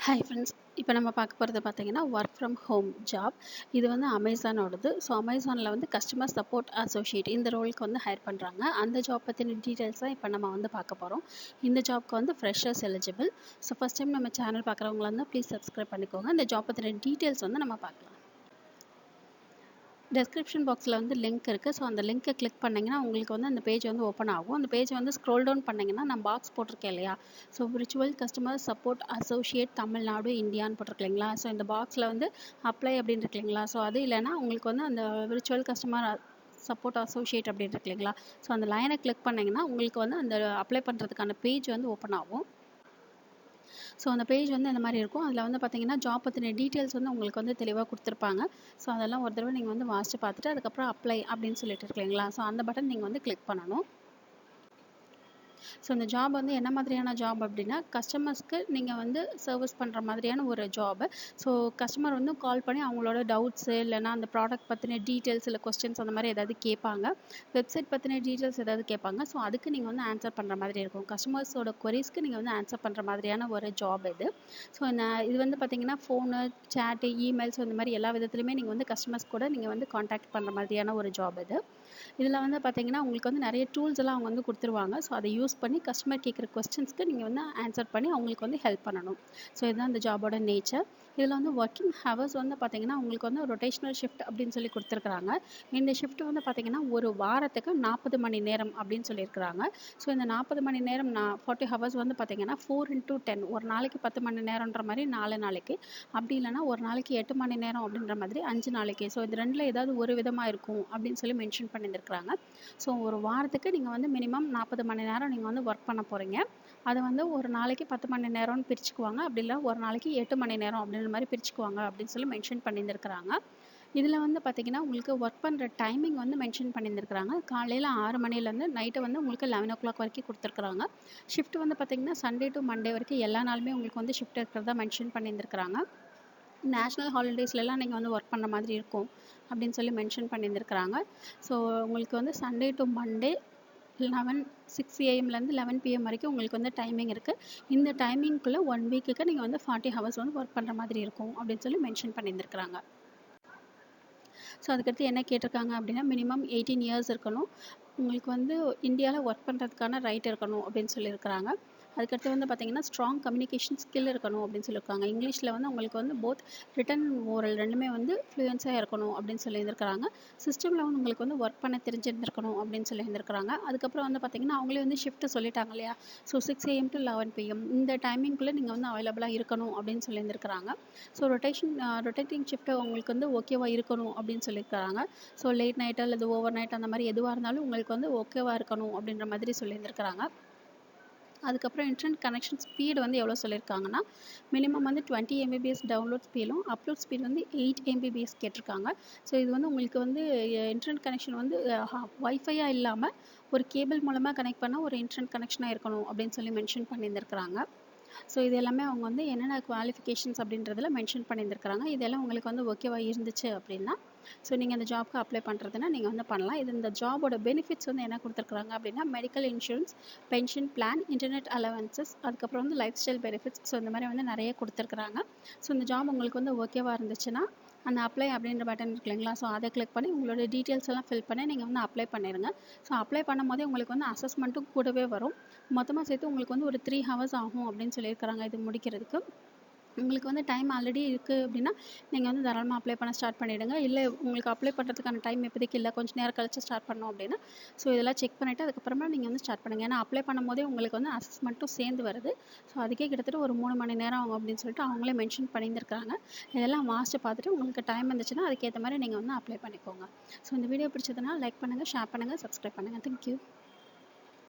Hi friends, இப்போ நம்ம பார்க்க போகிறது பார்த்தீங்கன்னா ஒர்க் ஃப்ரம் ஹோம் ஜாப். இது வந்து அமேசானோடது. ஸோ அமேசானில் வந்து கஸ்டமர் சப்போர்ட் அசோசியேட் இந்த ரோலுக்கு வந்து ஹையர் பண்ணுறாங்க. அந்த ஜாப் பற்றின டீட்டெயில்ஸ் தான் இப்போ நம்ம வந்து பார்க்க போகிறோம். இந்த ஜாப்க்கு வந்து freshers eligible. So first time நம்ம சேனல் பார்க்குறவங்களா இருந்தால் ப்ளீஸ் சப்ஸ்கிரைப் பண்ணிக்கோங்க. இந்த ஜாப் பற்றின டீட்டெயில்ஸ் வந்து நம்ம பார்க்கலாம். டெஸ்கிரிப்ஷன் பாக்ஸில் வந்து லிங்க் இருக்குது. ஸோ அந்த லிங்க்கை கிளிக் பண்ணிங்கன்னா உங்களுக்கு வந்து அந்த பேஜ் வந்து ஓப்பன் ஆகும். அந்த பேஜ் வந்து ஸ்க்ரோல் டவுன் பண்ணிங்கன்னா நான் பாக்ஸ் போட்டிருக்கேன் இல்லையா, so virtual customer support associate Tamil Nadu இந்தியான்னு போட்டிருக்கு இல்லைங்களா. ஸோ இந்த பாக்ஸில் வந்து அப்ளை அப்படின்னு இருக்கு இல்லைங்களா. ஸோ அது இல்லைன்னா உங்களுக்கு வந்து அந்த விர்ச்சுவல் கஸ்டமர் சப்போர்ட் அசோசியேட் அப்படின்னு இருக்கு இல்லைங்களா. ஸோ அந்த லைனை கிளிக் பண்ணிங்கன்னா உங்களுக்கு வந்து அந்த அப்ளை பண்ணுறதுக்கான பேஜ் வந்து ஓப்பன் ஆகும். ஸோ அந்த பேஜ் வந்து இந்த மாதிரி இருக்கும். அதில் வந்து பார்த்தீங்கன்னா ஜாப் பற்றின டீட்டெயில்ஸ் வந்து உங்களுக்கு வந்து தெளிவாக கொடுத்துருப்பாங்க. ஸோ அதெல்லாம் ஒரு தடவை நீங்கள் வந்து வாசித்து பார்த்துட்டு அதுக்கப்புறம் அப்ளை அப்படின்னு சொல்லிட்டு இருக்கு இல்லைங்களா. ஸோ அந்த பட்டன் நீங்கள் வந்து கிளிக் பண்ணணும். ஸோ இந்த ஜாப் வந்து என்ன மாதிரியான ஜாப் அப்படின்னா, கஸ்டமர்ஸ்க்கு நீங்கள் வந்து சர்வீஸ் பண்ணுற மாதிரியான ஒரு ஜாபு. ஸோ கஸ்டமர் வந்து கால் பண்ணி அவங்களோட டவுட்ஸு இல்லைனா அந்த ப்ராடக்ட் பற்றின டீட்டெயில்ஸ் இல்லை கொஸ்டின்ஸ் அந்த மாதிரி ஏதாவது கேட்பாங்க. வெப்சைட் பற்றின டீட்டெயில்ஸ் ஏதாவது கேட்பாங்க. ஸோ அதுக்கு நீங்கள் வந்து ஆன்சர் பண்ணுற மாதிரி இருக்கும். கஸ்டமர்ஸோட கொரீஸ்க்கு நீங்கள் வந்து ஆன்சர் பண்ணுற மாதிரியான ஒரு ஜாப் இது. ஸோ இது வந்து பார்த்தீங்கன்னா ஃபோனு, சேட்டு, இமெயில்ஸ் இந்த மாதிரி எல்லா விதத்துலையுமே நீங்கள் வந்து கஸ்டமர்ஸ் கூட நீங்கள் வந்து காண்டாக்ட் பண்ணுற மாதிரியான ஒரு ஜாப் இது. இதில் வந்து பார்த்தீங்கன்னா உங்களுக்கு வந்து நிறைய டூல்ஸ் எல்லாம் அவங்க வந்து கொடுத்துருவாங்க. ஸோ அதை யூஸ் பண்ணி கஸ்டமர் கேட்குற கொஸ்டின்ஸ்க்கு நீங்கள் வந்து ஆன்சர் பண்ணி அவங்களுக்கு வந்து ஹெல்ப் பண்ணணும். ஸோ இதுதான் இந்த ஜாபோட நேச்சர். இதில் வந்து ஒர்க்கிங் ஹவர்ஸ் வந்து பார்த்தீங்கன்னா உங்களுக்கு வந்து ரொட்டேஷனல் ஷிஃப்ட் அப்படின்னு சொல்லி கொடுத்துருக்குறாங்க. இந்த ஷிஃப்ட் வந்து பார்த்தீங்கன்னா ஒரு வாரத்துக்கு 40 மணி நேரம் அப்படின்னு சொல்லியிருக்கிறாங்க. ஸோ இந்த 40 மணி நேரம் 40 ஹவர்ஸ் வந்து பார்த்தீங்கன்னா 4x10 ஒரு நாளைக்கு 10 மணி நேரம்ன்ற மாதிரி 4 நாளைக்கு, அப்படி இல்லைனா ஒரு நாளைக்கு 8 மணி நேரம் அப்படின்ற மாதிரி 5 நாளைக்கு. ஸோ இது ரெண்டில் ஏதாவது ஒரு விதமாக இருக்கும் அப்படின்னு சொல்லி மென்ஷன் பண்ணியிருக்கிறாங்க. ஸோ ஒரு வாரத்துக்கு நீங்கள் வந்து மினிமம் 40 மணி நேரம் நீங்கள் வந்து ஒர்க் பண்ண போகிறீங்க. அதை வந்து ஒரு நாளைக்கு 10 மணி நேரம்னு பிரிச்சுக்குவாங்க. அப்படி இல்லை ஒரு நாளைக்கு 8 மணி நேரம் அப்படின்ற மாதிரி பிரிச்சுக்குவாங்க அப்படின்னு சொல்லி மென்ஷன் பண்ணியிருக்கிறாங்க. இதில் வந்து பார்த்தீங்கன்னா உங்களுக்கு ஒர்க் பண்ணுற டைமிங் வந்து மென்ஷன் பண்ணியிருக்கிறாங்க. காலையில் 6 மணிலேருந்து நைட்டு வந்து உங்களுக்கு 11 o'clock வரைக்கும் கொடுத்துருக்குறாங்க. ஷிஃப்ட் வந்து பார்த்தீங்கன்னா சண்டே டு மண்டே வரைக்கும் எல்லா நாளுமே உங்களுக்கு வந்து ஷிஃப்ட் இருக்கிறதா மென்ஷன் பண்ணியிருக்கிறாங்க. நேஷ்னல் ஹாலிடேஸ்லலாம் நீங்கள் வந்து ஒர்க் பண்ணுற மாதிரி இருக்கும் அப்படின்னு சொல்லி மென்ஷன் பண்ணியிருக்கிறாங்க. ஸோ உங்களுக்கு வந்து Sunday to Monday 6 AM லேருந்து 11 PM வரைக்கும் உங்களுக்கு வந்து டைமிங் இருக்குது. இந்த டைமிங்குள்ளே 1 வீக்குக்கு நீங்கள் வந்து 40 ஹவர்ஸ் வந்து ஒர்க் பண்ணுற மாதிரி இருக்கும் அப்படின்னு சொல்லி மென்ஷன் பண்ணியிருக்கிறாங்க. ஸோ அதுக்கடுத்து என்ன கேட்டிருக்காங்க அப்படின்னா மினிமம் 18 இயர்ஸ் இருக்கணும். உங்களுக்கு வந்து இந்தியாவில் ஒர்க் பண்ணுறதுக்கான ரைட் இருக்கணும் அப்படின்னு சொல்லியிருக்கிறாங்க. அதுக்கடுத்து வந்து பார்த்தீங்கன்னா ஸ்ட்ராங் கம்யூனிகேஷன் ஸ்கில் இருக்கணும் அப்படின்னு சொல்லியிருக்காங்க. இங்கிலீஷில் வந்து உங்களுக்கு வந்து போத் ரிட்டன் ஓரல் ரெண்டுமே வந்து ஃப்ளூயன்ஸாக இருக்கணும் அப்படின்னு சொல்லியிருக்கிறாங்க. சிஸ்டமில் வந்து உங்களுக்கு வந்து ஒர்க் பண்ண தெரிஞ்சிருந்துருக்கணும் அப்படின்னு சொல்லியிருக்கிறாங்க. அதுக்கப்புறம் வந்து பார்த்தீங்கன்னா அவங்களே வந்து ஷிஃப்ட் சொல்லிட்டாங்க இல்லையா. ஸோ 6 AM to 11 PM இந்த டைமிங்குள்ளே நீங்கள் வந்து அவைலபிளாக இருக்கணும் அப்படின்னு சொல்லியிருக்கிறாங்க. ஸோ ரொட்டேட்டிங் ஷிஃப்ட் உங்களுக்கு வந்து ஓகேவாக இருக்கணும் அப்படின்னு சொல்லியிருக்கிறாங்க. ஸோ லேட் நைட்டு அல்லது ஓவர் நைட் அந்த மாதிரி எதுவாக இருந்தாலும் உங்களுக்கு வந்து ஓகேவாக இருக்கணும் அப்படின்ற மாதிரி சொல்லியிருக்கிறாங்க. அதுக்கப்புறம் இன்டர்நெட் கனெக்ஷன் ஸ்பீடு வந்து எவ்வளோ சொல்லியிருக்காங்கன்னா மினிமம் வந்து 20 MBPS டவுன்லோட் ஸ்பீடும் அப்லோட் ஸ்பீட் வந்து 8 MBPS கேட்டிருக்காங்க. ஸோ இது வந்து உங்களுக்கு வந்து இன்டர்நெட் கனெக்ஷன் வந்து வைஃபையாக இல்லாமல் ஒரு கேபிள் மூலமாக கனெக்ட் பண்ண ஒரு இன்டர்நெட் கனெக்ஷனாக இருக்கணும் அப்படின்னு சொல்லி மென்ஷன் பண்ணியிருந்திருக்கிறாங்க. ஸோ இது எல்லாமே அவங்க வந்து என்னென்ன குவாலிஃபிகேஷன்ஸ் அப்படின்றதுல மென்ஷன் பண்ணியிருந்திருக்கிறாங்க. இதெல்லாம் உங்களுக்கு வந்து ஓகேவாக இருந்துச்சு அப்படின்னா ஸோ நீங்கள் அந்த ஜாப்க்கு அப்ளை பண்ணுறதுன்னா நீங்கள் வந்து பண்ணலாம். இது இந்த ஜாபோட பெனிஃபிட்ஸ் வந்து என்ன கொடுத்துருக்குறாங்க அப்படின்னா medical insurance, pension plan, internet allowances, அதுக்கப்புறம் வந்து லைஃப் ஸ்டைல் பெனிஃபிட்ஸ். ஸோ இந்த மாதிரி வந்து நிறைய கொடுத்துருக்குறாங்க. ஸோ இந்த ஜாப் உங்களுக்கு வந்து ஓகேவாக இருந்துச்சுன்னா அந்த அப்ளை அப்படின்ற பட்டன் இருக்கு இல்லைங்களா. ஸோ அதை கிளிக் பண்ணி உங்களோட டீட்டெயில்ஸ் எல்லாம் ஃபில் பண்ணி நீங்கள் வந்து அப்ளை பண்ணிடுங்க. ஸோ அப்ளை பண்ணும்போதே உங்களுக்கு வந்து அசஸ்மெண்ட்டும் கூடவே வரும். மொத்தமாக சேர்த்து உங்களுக்கு வந்து ஒரு 3 ஹவர்ஸ் ஆகும் அப்படின்னு சொல்லியிருக்கிறாங்க இது முடிக்கிறதுக்கு. உங்களுக்கு வந்து டைம் ஆல்ரெடி இருக்குது அப்படின்னா நீங்கள் வந்து தாராளமாக அப்ளை பண்ண ஸ்டார்ட் பண்ணிவிடுங்க. இல்லை உங்களுக்கு அப்ளை பண்ணுறதுக்கான டைம் இப்போதைக்கு இல்லை, கொஞ்சம் நேரம் கழிச்சு ஸ்டார்ட் பண்ணோம் அப்படின்னா ஸோ இதெல்லாம் செக் பண்ணிவிட்டு அதுக்கப்புறமா நீங்கள் வந்து ஸ்டார்ட் பண்ணுங்கள். ஏன்னா அப்ளை பண்ணும்போதே உங்களுக்கு வந்து அசஸ்மெண்ட்டும் சேர்ந்து வருது. ஸோ அதுக்கே கிட்டத்தட்ட ஒரு 3 மணி நேரம் ஆகும் அப்படின்னு சொல்லிட்டு அவங்களே மென்ஷன் பண்ணியிருக்காங்க. இதெல்லாம் வாசித்து பார்த்துட்டு உங்களுக்கு டைம் இருந்துச்சுன்னா அதுக்கேற்ற மாதிரி நீங்கள் வந்து அப்ளை பண்ணிக்கோங்க. ஸோ இந்த வீடியோ பிடிச்சதுன்னா லைக் பண்ணுங்கள், ஷேர் பண்ணுங்கள், சப்ஸ்கிரைப் பண்ணுங்கள். தேங்க்யூ.